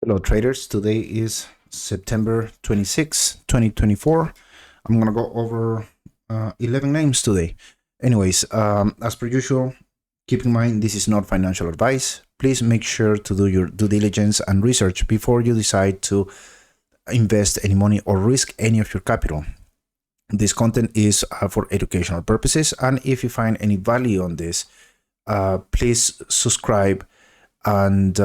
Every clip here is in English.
Hello traders, today is September 26, 2024. I'm gonna go over 11 names today. Anyways, as per usual, keep in mind this is not financial advice. Please make sure to do your due diligence and research before you decide to invest any money or risk any of your capital. This content is for educational purposes, and if you find any value on this, please subscribe and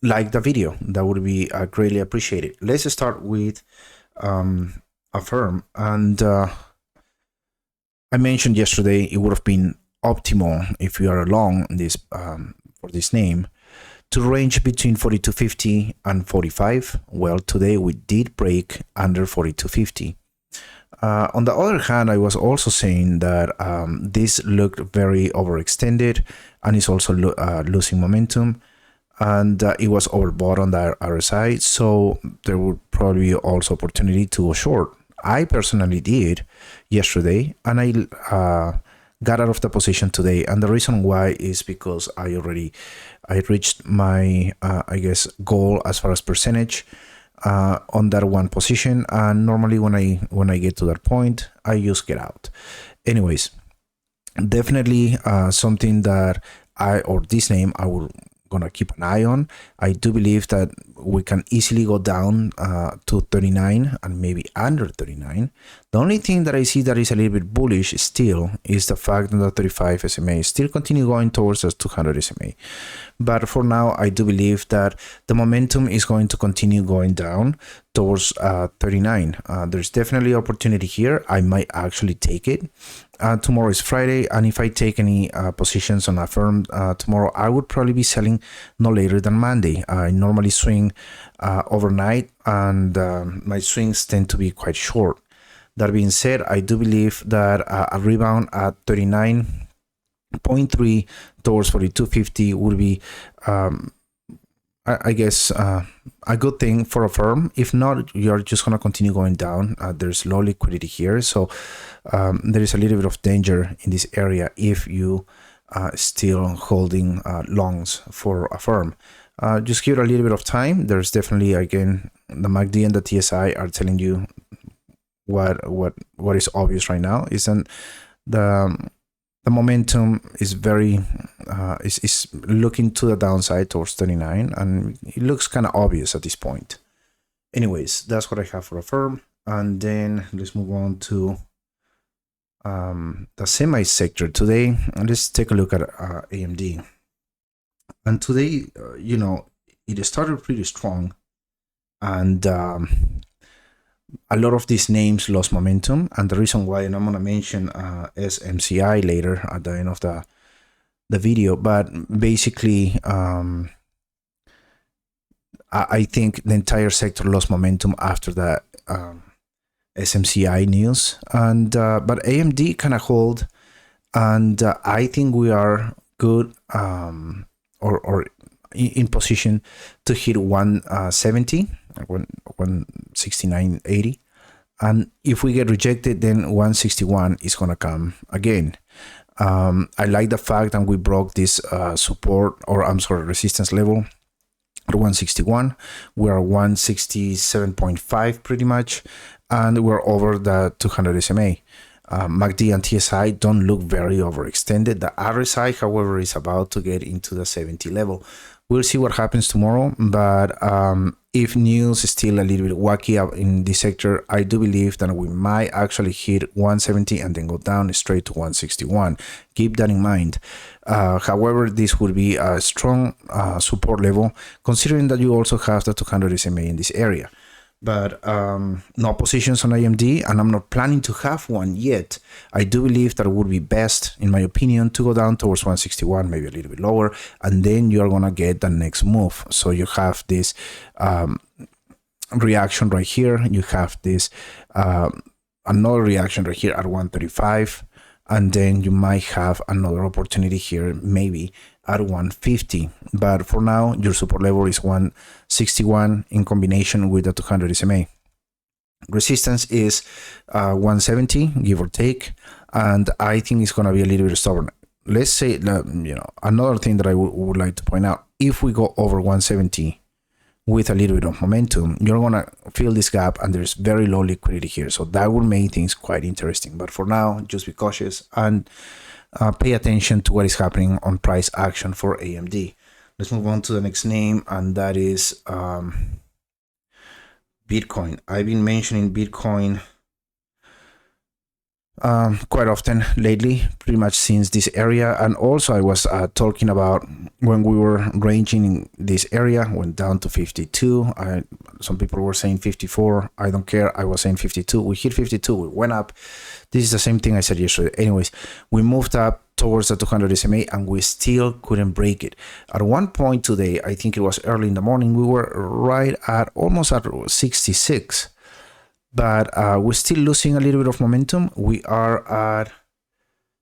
like the video. That would be greatly appreciated. Let's start with AFRM. And I mentioned yesterday it would have been optimal if you are long this for this name to range between 42.50 and 45. Well, today we did break under 42.50. On the other hand, I was also saying that this looked very overextended and is also losing momentum. And it was overbought on the RSI, so there would probably be also opportunity to go short. I personally did yesterday, and I got out of the position today. And the reason why is because I reached my I guess goal as far as percentage on that one position. And normally when I get to that point, I just get out. Anyways, definitely something that this name I will gonna keep an eye on. I do believe that we can easily go down to 39 and maybe under 39. The only thing that I see that is a little bit bullish still is the fact that the 35 SMA still continue going towards the 200 SMA. But for now, I do believe that the momentum is going to continue going down towards 39. There's definitely opportunity here. I might actually take it. Tomorrow is Friday, and if I take any positions on AFRM tomorrow, I would probably be selling no later than Monday. I normally swing overnight, and my swings tend to be quite short. That being said, I do believe that a rebound at 39.3 towards 42.50 would be I guess a good thing for a firm. If not, you're just going to continue going down. There's low liquidity here, so there is a little bit of danger in this area if you still holding longs for a firm. Just give it a little bit of time. There's definitely, again, the MACD and the TSI are telling you what is obvious right now is that the momentum is very is looking to the downside towards 39, and it looks kind of obvious at this point. Anyways, that's what I have for a firm. And then let's move on to the semi sector today. And let's take a look at AMD. And today, you know, it started pretty strong, and a lot of these names lost momentum. And the reason why, and I'm going to mention SMCI later at the end of the video, but basically I think the entire sector lost momentum after the SMCI news, and but AMD kind of hold, and I think we are good or in position to hit 170, 169.80, and if we get rejected, then 161 is gonna come again. I like the fact that we broke this support, or I'm sorry, resistance level at 161. We're 167.5 pretty much, and we're over the 200 SMA. MACD and TSI don't look very overextended. The RSI, however, is about to get into the 70 level. We'll see what happens tomorrow, but if news is still a little bit wacky up in this sector, I do believe that we might actually hit 170 and then go down straight to 161. Keep that in mind. However, this would be a strong support level, considering that you also have the 200 SMA in this area. But no positions on AMD, and I'm not planning to have one yet. I do believe that it would be best, in my opinion, to go down towards 161, maybe a little bit lower, and then you're gonna get the next move. So you have this reaction right here. You have this another reaction right here at 135, and then you might have another opportunity here, maybe at 150. But for now, your support level is 161 in combination with the 200 SMA. Resistance is 170, give or take, and I think it's going to be a little bit stubborn. Let's say, you know, another thing that I would like to point out: if we go over 170, with a little bit of momentum, you're gonna fill this gap, and there's very low liquidity here, so that will make things quite interesting. But for now, just be cautious and pay attention to what is happening on price action for AMD. Let's move on to the next name, and that is Bitcoin. I've been mentioning Bitcoin quite often lately, pretty much since this area. And also I was talking about when we were ranging in this area, went down to 52. Some people were saying 54. I don't care. I was saying 52. We hit 52. We went up. This is the same thing I said yesterday. Anyways, we moved up towards the 200 SMA, and we still couldn't break it. At one point today, I think it was early in the morning, we were right at almost at 66. But we're still losing a little bit of momentum. We are at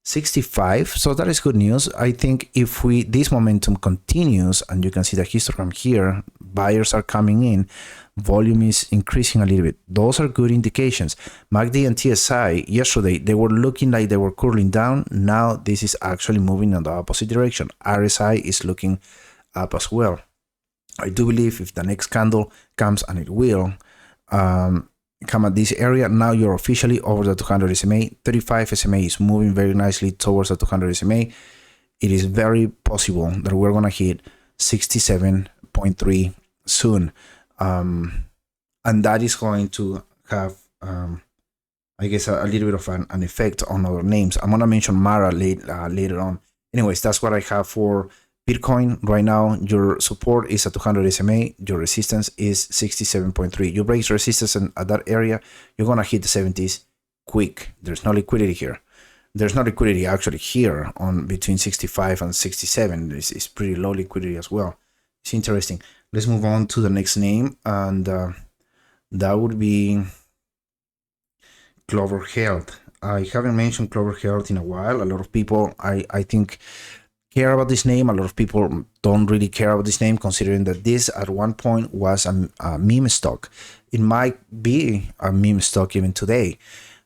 65, so that is good news. I think if this momentum continues, and you can see the histogram here, buyers are coming in, volume is increasing a little bit. Those are good indications. MACD and TSI yesterday, they were looking like they were cooling down. Now this is actually moving in the opposite direction. RSI is looking up as well. I do believe if the next candle comes, and it will, come at this area, now you're officially over the 200 SMA. 35 SMA is moving very nicely towards the 200 SMA. It is very possible that we're going to hit 67.3 soon. And that is going to have, I guess, a little bit of an effect on other names. I'm going to mention Mara later on. Anyways, that's what I have for Bitcoin. Right now, your support is at 200 SMA. Your resistance is 67.3. You break resistance at that area, you're going to hit the 70s quick. There's no liquidity here. There's no liquidity actually here on between 65 and 67. It's pretty low liquidity as well. It's interesting. Let's move on to the next name, and that would be Clover Health. I haven't mentioned Clover Health in a while. A lot of people, I think, care about this name. A lot of people don't really care about this name, considering that this at one point was a meme stock. It might be a meme stock even today.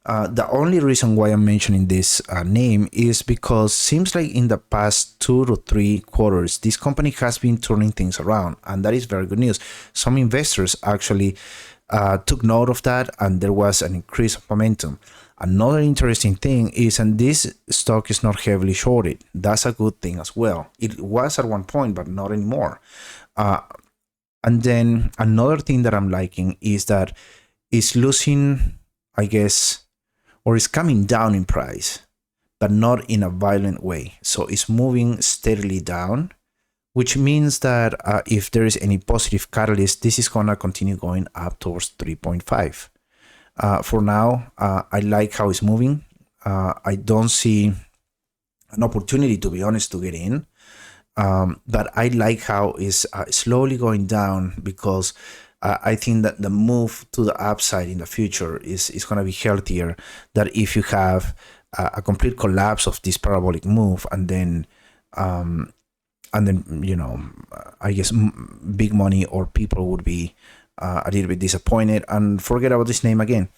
The only reason why I'm mentioning this name is because it seems like in the past 2 to 3 quarters, this company has been turning things around, and that is very good news. Some investors actually took note of that, and there was an increase of momentum. Another interesting thing is, and this stock is not heavily shorted. That's a good thing as well. It was at one point, but not anymore. And then another thing that I'm liking is that it's losing, I guess, or it's coming down in price, but not in a violent way. So it's moving steadily down, which means that if there is any positive catalyst, this is going to continue going up towards 3.5. For now, I like how it's moving. I don't see an opportunity, to be honest, to get in. But I like how it's slowly going down, because I think that the move to the upside in the future is going to be healthier than if you have a complete collapse of this parabolic move, and then you know, I guess big money or people would be a little bit disappointed and forget about this name again,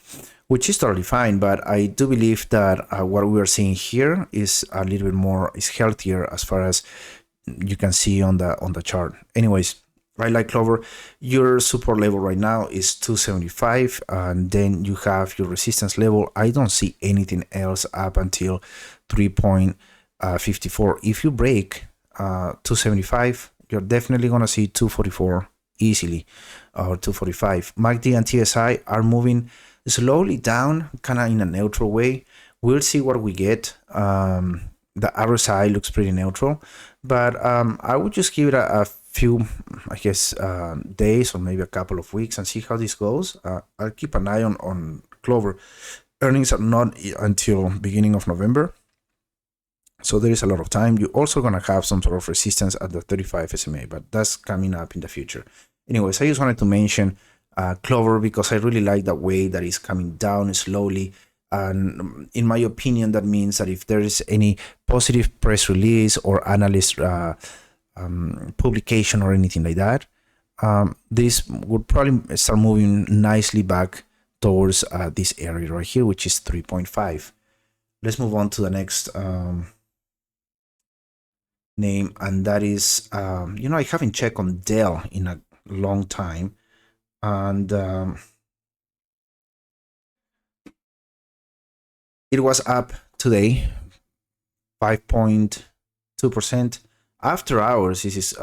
which is totally fine. But I do believe that what we are seeing here is a little bit more, is healthier as far as you can see on the chart. Anyways, I like Clover. Your support level right now is 275, and then you have your resistance level. I don't see anything else up until 3.54. If you break 275, you're definitely gonna see 244 easily, or 245. MACD and TSI are moving slowly down, kind of in a neutral way. We'll see what we get. The RSI looks pretty neutral, but I would just give it a few, I guess, days or maybe a couple of weeks and see how this goes. I'll keep an eye on Clover. Earnings are not until beginning of November, so there is a lot of time. You're also going to have some sort of resistance at the 35 SMA, but that's coming up in the future. Anyways, I just wanted to mention Clover because I really like the way that it's coming down slowly. And in my opinion, that means that if there is any positive press release or analyst publication or anything like that, this would probably start moving nicely back towards this area right here, which is 3.5. Let's move on to the next name, and that is, you know, I haven't checked on DELL in a long time, and it was up today 5.2%. After hours, this is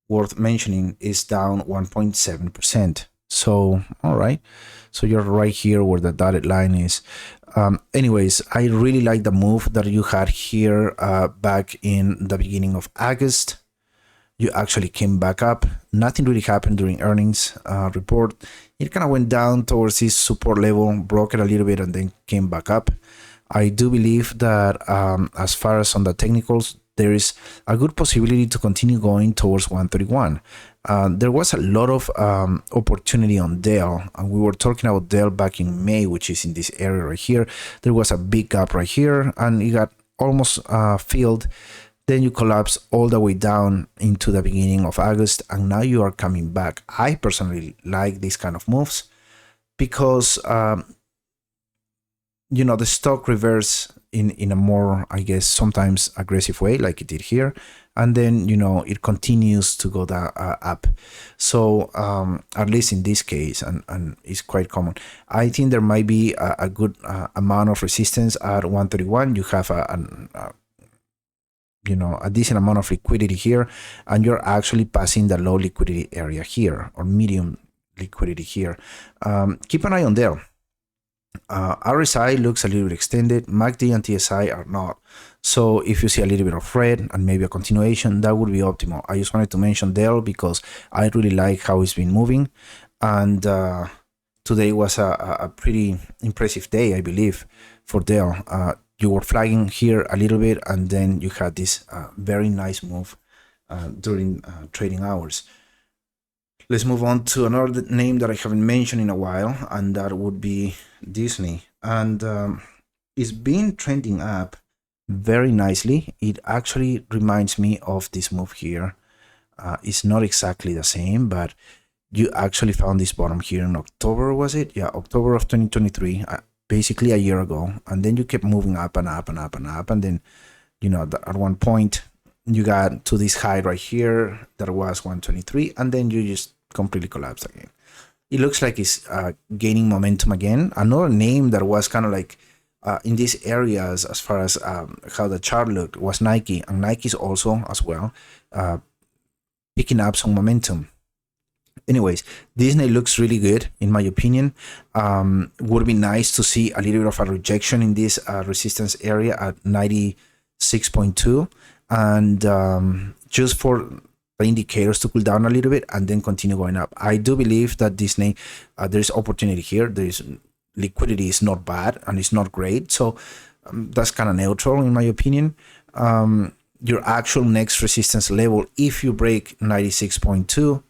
worth mentioning, is down 1.7%. So, all right. So you're right here where the dotted line is. Anyways, I really like the move that you had here back in the beginning of August. You actually came back up. Nothing really happened during earnings report. It kind of went down towards this support level, broke it a little bit, and then came back up. I do believe that as far as on the technicals, there is a good possibility to continue going towards 131. There was a lot of opportunity on DELL, and we were talking about DELL back in May, which is in this area right here. There was a big gap right here, and it got almost filled. Then you collapse all the way down into the beginning of August, and now you are coming back. I personally like these kind of moves because you know, the stock reverse in a more, I guess, sometimes aggressive way, like it did here, and then, you know, it continues to go up. So at least in this case, and it's quite common, I think there might be a good amount of resistance at 131. You have you know, a decent amount of liquidity here, and you're actually passing the low liquidity area here, or medium liquidity here. Keep an eye on there. RSI looks a little bit extended. MACD and TSI are not. So if you see a little bit of red and maybe a continuation, that would be optimal. I just wanted to mention DELL because I really like how it's been moving, and today was a pretty impressive day, I believe, for DELL. You were flagging here a little bit, and then you had this very nice move during trading hours. Let's move on to another name that I haven't mentioned in a while, and that would be Disney. And it's been trending up very nicely. It actually reminds me of this move here. It's not exactly the same, but you actually found this bottom here in October, was it? Yeah, October of 2023, basically a year ago. And then you kept moving up and up and up and up. And then, you know, at one point, you got to this high right here that was 123, and then you just completely collapsed again. It looks like it's gaining momentum again. Another name that was kind of like in these areas as far as how the chart looked was Nike, and Nike's also as well picking up some momentum. Anyways, Disney looks really good in my opinion. Would be nice to see a little bit of a rejection in this resistance area at 96.2, and just for the indicators to cool down a little bit and then continue going up. I do believe that Disney, there's opportunity here. There's liquidity is not bad and it's not great, so that's kind of neutral in my opinion. Your actual next resistance level, if you break 96.2,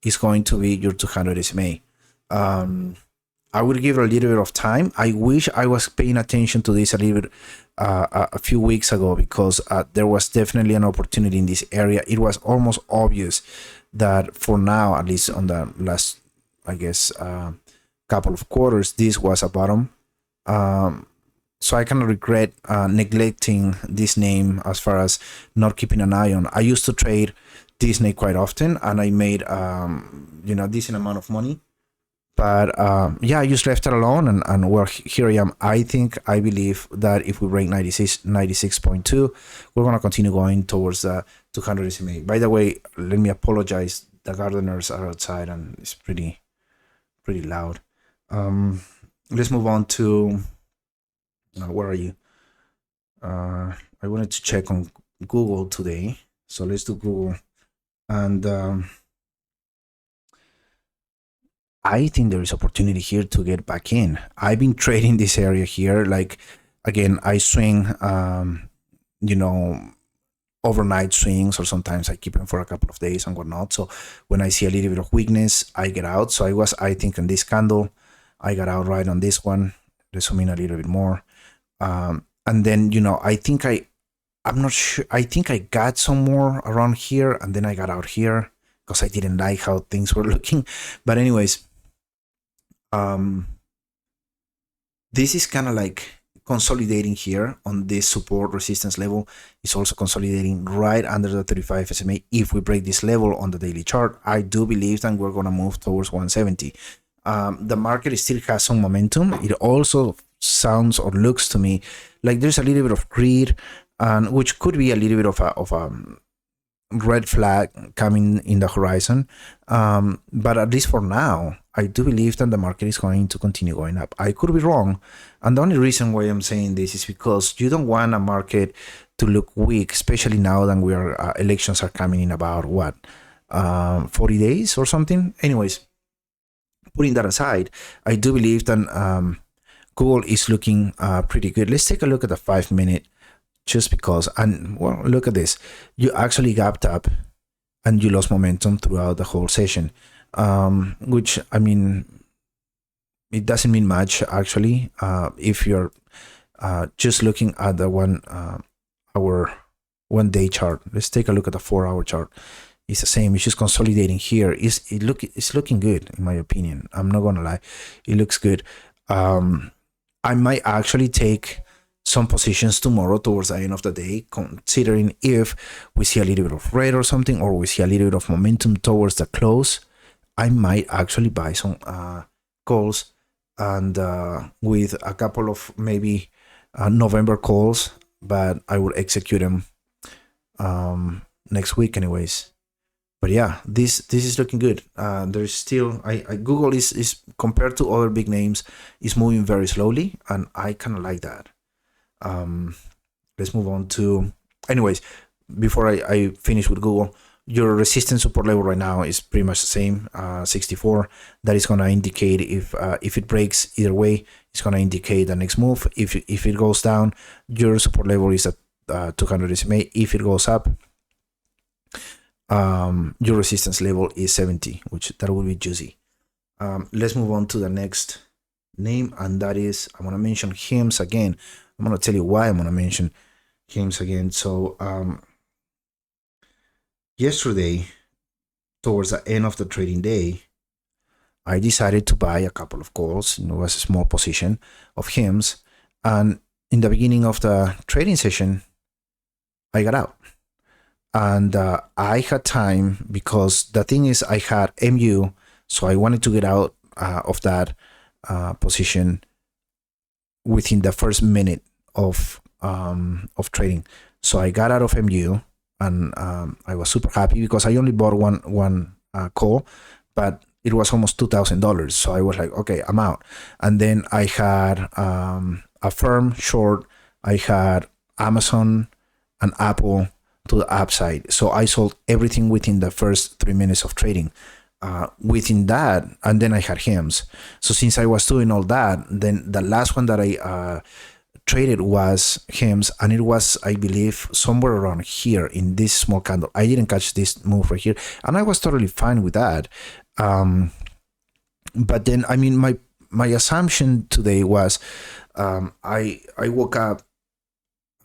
is going to be your 200 SMA. I would give it a little bit of time. I wish I was paying attention to this a little bit a few weeks ago, because there was definitely an opportunity in this area. It was almost obvious that for now, at least on the last, I guess, couple of quarters, this was a bottom. So I kind of regret neglecting this name as far as not keeping an eye on. I used to trade Disney quite often, and I made you know, a decent amount of money. But yeah, I just left it alone, and well, here I am. I believe that if we break 96.2, we're going to continue going towards the 200 SMA. By the way, let me apologize. The gardeners are outside and it's pretty loud. Let's move on to, where are you? I wanted to check on Google today. So let's do Google. And I think there is opportunity here to get back in. I've been trading this area here. Like, again, I swing, you know, overnight swings, or sometimes I keep them for a couple of days and whatnot. So when I see a little bit of weakness, I get out. So I think on this candle, I got out right on this one. Let's zoom in a little bit more. And then, you know, I'm not sure. I think I got some more around here, and then I got out here because I didn't like how things were looking. But anyways, this is kind of like consolidating here on this support resistance level. It's also consolidating right under the 35 SMA. If we break this level on the daily chart, I do believe that we're going to move towards 170. The market still has some momentum. It also sounds or looks to me like there's a little bit of greed, and which could be a little bit of a red flag coming in the horizon. But at least for now, I do believe that the market is going to continue going up. I could be wrong. And the only reason why I'm saying this is because you don't want a market to look weak, especially now that we are elections are coming in about what, 40 days or something. Anyways, putting that aside, I do believe that Google is looking pretty good. Let's take a look at the 5-minute, just because. And well, look at this. You actually gapped up and you lost momentum throughout the whole session, which, I mean, it doesn't mean much actually if you're just looking at the 1 day chart. Let's take a look at the 4-hour chart. It's the same. It's just consolidating here. It's looking good in my opinion. I'm not gonna lie, it looks good. I might actually take some positions tomorrow towards the end of the day, considering if we see a little bit of red or something, or we see a little bit of momentum towards the close. I might actually buy some calls, and with a couple of maybe November calls, but I will execute them next week anyways. But yeah, this is looking good. There's still Google is compared to other big names is moving very slowly, and I kind of like that. Let's move on to, anyways, before I finish with Google, your resistance support level right now is pretty much the same, 64. That is going to indicate if it breaks either way, it's going to indicate the next move. If it goes down, your support level is at 200 SMA. If it goes up, your resistance level is 70, which that will be juicy. Let's move on to the next name, and that is, I'm going to mention HIMS again. I'm going to tell you why I'm going to mention HIMS again. So yesterday, towards the end of the trading day, I decided to buy a couple of calls. It was a small position of HIMS, and in the beginning of the trading session, I got out. And I had time, because the thing is, I had MU, so I wanted to get out of that position within the first minute of trading. So I got out of MU, and I was super happy because I only bought one call, but it was almost $2,000. So I was like, okay, I'm out. And then I had a firm short. I had Amazon and Apple to the upside. So I sold everything within the first 3 minutes of trading. Within that, and then I had HIMS. So since I was doing all that, then the last one that I traded was HIMS, and it was, I believe, somewhere around here in this small candle. I didn't catch this move right here, and I was totally fine with that. But then, I mean, my assumption today was, I woke up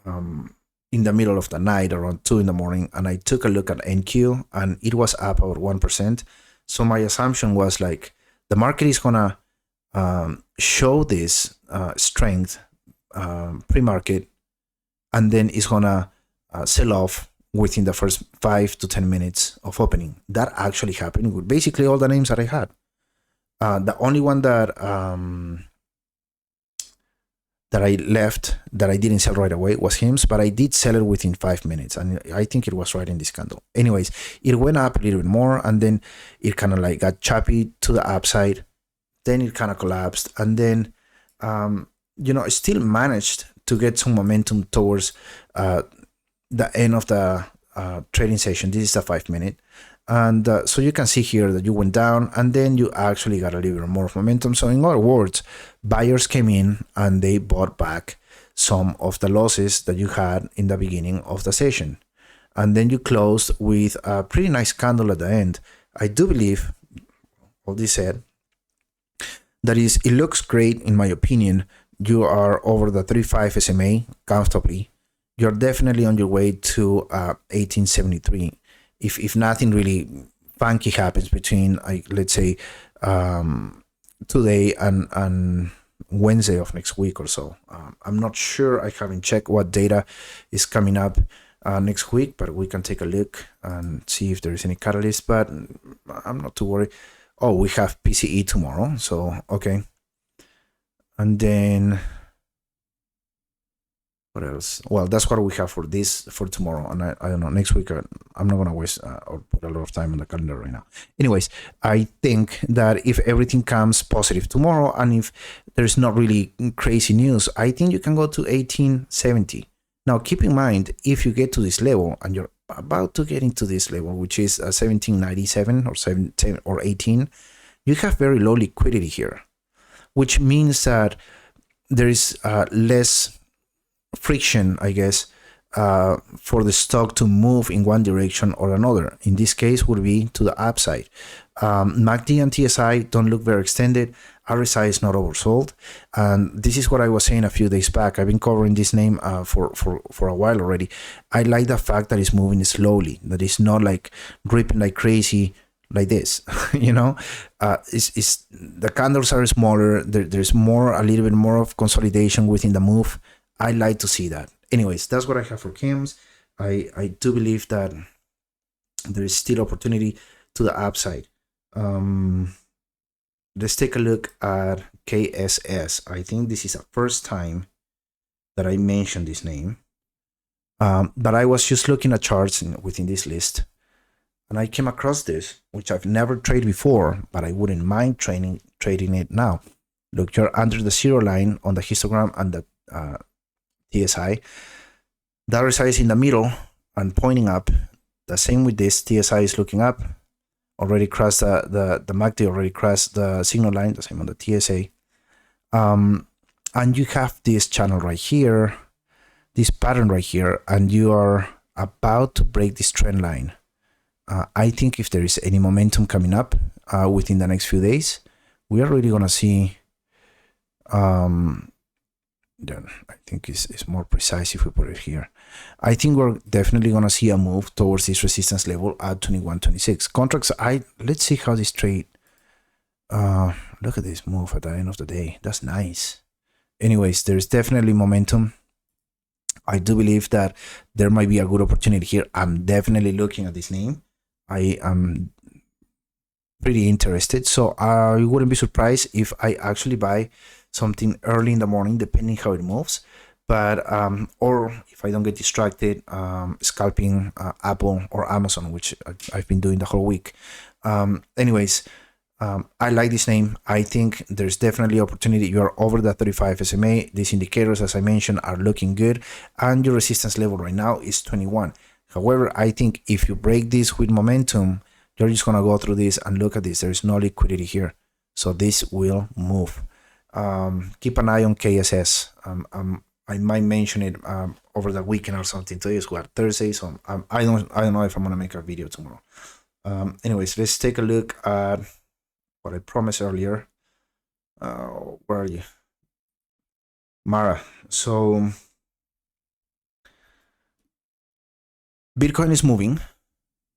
in the middle of the night around 2 in the morning, and I took a look at NQ, and it was up about 1%. So my assumption was like, the market is gonna show this strength pre-market, and then it's gonna sell off within the first 5 to 10 minutes of opening. That actually happened with basically all the names that I had. The only one that I left, that I didn't sell right away, was HIMS, but I did sell it within 5 minutes, and I think it was right in this candle. Anyways, it went up a little bit more, and then it kind of like got choppy to the upside. Then it kind of collapsed, and then it still managed to get some momentum towards the end of the trading session. This is a 5 minute. And so you can see here that you went down, and then you actually got a little bit more of momentum. So in other words, buyers came in and they bought back some of the losses that you had in the beginning of the session. And then you closed with a pretty nice candle at the end. I do believe, all this said, that is, it looks great in my opinion. You are over the 35 SMA comfortably. You're definitely on your way to 1873. If nothing really funky happens between, let's say, today and Wednesday of next week or so. I'm not sure. I haven't checked what data is coming up next week, but we can take a look and see if there is any catalyst. But I'm not too worried. Oh, we have PCE tomorrow, so okay. And then what else? Well, that's what we have for tomorrow. And I don't know, next week, I'm not going to waste or put a lot of time on the calendar right now. Anyways, I think that if everything comes positive tomorrow, and if there's not really crazy news, I think you can go to 1870. Now, keep in mind, if you get to this level and you're about to get into this level, which is 1797 or 17 or 18, you have very low liquidity here, which means that there is less friction, I guess, for the stock to move in one direction or another. In this case, would be to the upside. MACD and TSI don't look very extended. RSI is not oversold, and this is what I was saying a few days back. I've been covering this name for a while already. I like the fact that it's moving slowly, that it's not like ripping like crazy like this. You know, it's the candles are smaller. There's a little bit more of consolidation within the move. I like to see that. Anyways, that's what I have for HIMS. I do believe that there is still opportunity to the upside. Let's take a look at KSS. I think this is the first time that I mentioned this name. But I was just looking at charts within this list, and I came across this, which I've never traded before, but I wouldn't mind trading it now. Look, you're under the zero line on the histogram and the TSI. The RSI is in the middle and pointing up. The same with this. TSI is looking up. Already crossed the MACD, already crossed the signal line. The same on the TSA. And you have this channel right here, this pattern right here, and you are about to break this trend line. I think if there is any momentum coming up within the next few days, we are really gonna see. Then I think it's more precise if we put it here. I think we're definitely gonna see a move towards this resistance level at 21.26. Contracts, let's see how this trade. Look at this move at the end of the day. That's nice. Anyways, there's definitely momentum. I do believe that there might be a good opportunity here. I'm definitely looking at this name. I am pretty interested, so I wouldn't be surprised if I actually buy something early in the morning, depending how it moves. But or if I don't get distracted, scalping Apple or Amazon, which I've been doing the whole week. Anyways, I like this name. I think there's definitely opportunity. You are over the 35 SMA. These indicators, as I mentioned, are looking good, and your resistance level right now is 21. However, I think if you break this with momentum, you're just gonna go through this and look at this. There's no liquidity here, so this will move. Keep an eye on KSS. I might mention it over the weekend or something. Today is what, Thursday, so I don't know if I'm gonna make a video tomorrow. Anyways, let's take a look at what I promised earlier. Where are you, Mara? So Bitcoin is moving,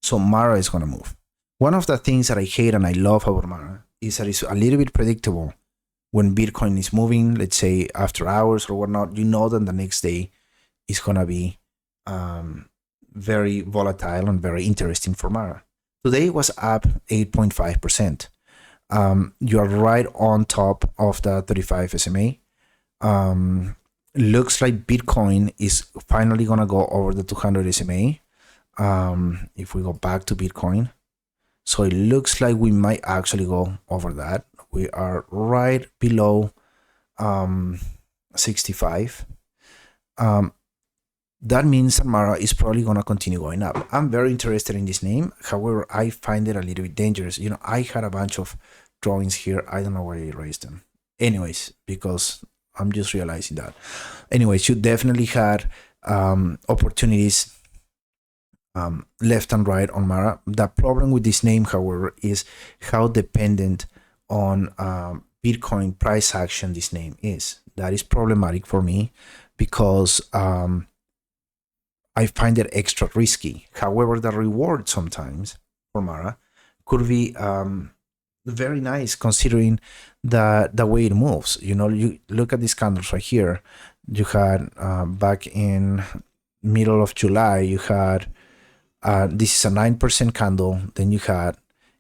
so Mara is gonna move. One of the things that I hate and I love about Mara is that it's a little bit predictable. When Bitcoin is moving, let's say after hours or whatnot, you know that the next day is gonna be very volatile and very interesting for Mara. Today was up 8.5%. You are right on top of the 35 SMA. Looks like Bitcoin is finally gonna go over the 200 SMA. If we go back to Bitcoin, so it looks like we might actually go over that. We are right below 65. That means that Mara is probably going to continue going up. I'm very interested in this name. However, I find it a little bit dangerous. You know, I had a bunch of drawings here. I don't know why I erased them. Anyways, because I'm just realizing that. Anyways, you definitely had opportunities left and right on Mara. The problem with this name, however, is how dependent on Bitcoin price action this name is. That is problematic for me because I find it extra risky. However, the reward sometimes for Mara could be very nice considering the way it moves. You know, you look at these candles right here. You had back in middle of July, you had this is a 9% candle, then you had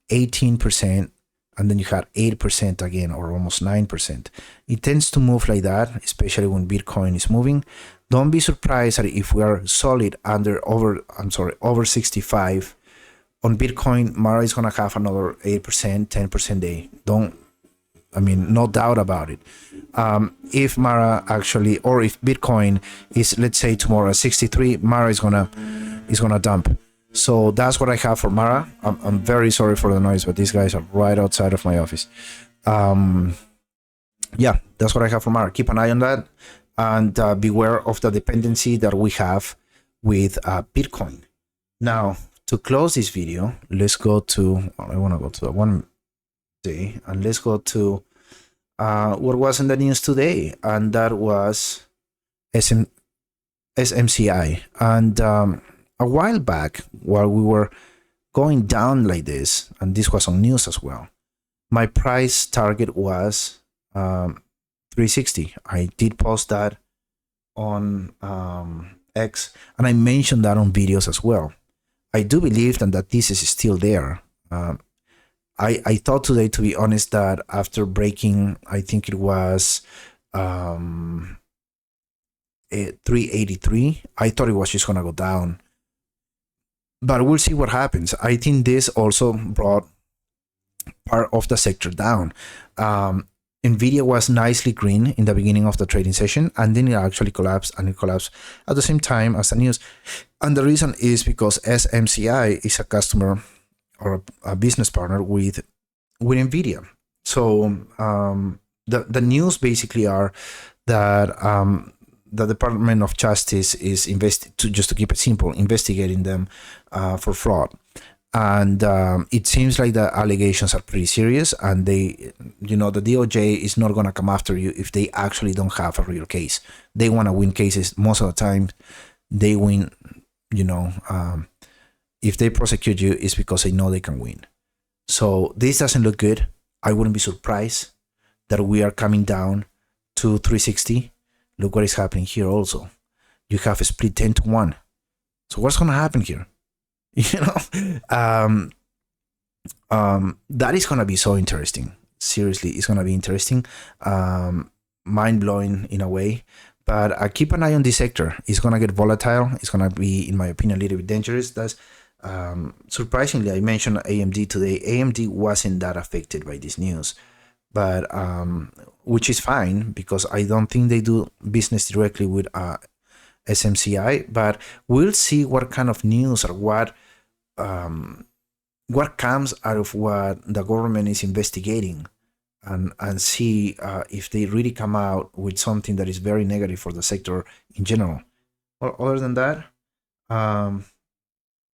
18%, and then you had 8% again, or almost 9%. It tends to move like that, especially when Bitcoin is moving. Don't be surprised if we are solid over 65 on Bitcoin. Mara is gonna have another 8%, 10% day. No doubt about it. If Mara actually, or if Bitcoin is, let's say tomorrow at 63, Mara is gonna dump. So that's what I have for Mara. I'm very sorry for the noise, but these guys are right outside of my office. Yeah, that's what I have for Mara. Keep an eye on that, and beware of the dependency that we have with Bitcoin. Now, to close this video, let's go to, I want to go to the 1 day, and let's go to what was in the news today, and that was SMCI. And a while back, while we were going down like this, and this was on news as well, my price target was 360. I did post that on X, and I mentioned that on videos as well. I do believe that this is still there. I thought today, to be honest, that after breaking, I think it was 383, I thought it was just gonna go down. But we'll see what happens. I think this also brought part of the sector down. Nvidia was nicely green in the beginning of the trading session, and then it actually collapsed, and it collapsed at the same time as the news. And the reason is because SMCI is a customer or a business partner with Nvidia. So the news basically are that the Department of Justice is just to keep it simple, investigating them for fraud. And it seems like the allegations are pretty serious, and the DOJ is not going to come after you if they actually don't have a real case. They want to win cases. Most of the time they win. If they prosecute you, it's because they know they can win. So this doesn't look good. I wouldn't be surprised that we are coming down to 360. Look what is happening here also. You have a split 10 to 1. So what's going to happen here? That is going to be so interesting. Seriously, it's going to be interesting. Mind-blowing in a way. But keep an eye on this sector. It's going to get volatile. It's going to be, in my opinion, a little bit dangerous. That's surprisingly, I mentioned AMD today. AMD wasn't that affected by this news. But which is fine, because I don't think they do business directly with SMCI. But we'll see what kind of news or what comes out of what the government is investigating, and see if they really come out with something that is very negative for the sector in general. Well, other than that,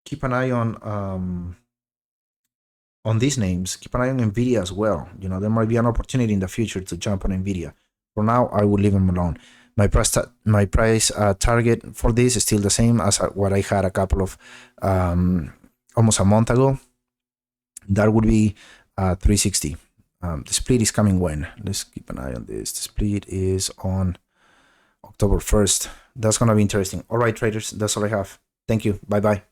keep an eye on these names. Keep an eye on Nvidia as well. There might be an opportunity in the future to jump on Nvidia. For now, I will leave them alone. My price target for this is still the same as what I had a couple of almost a month ago. That would be 360. The split is coming when? Let's keep an eye on this. The split is on October 1st. That's gonna be interesting. All right, traders, that's all I have. Thank you. Bye bye.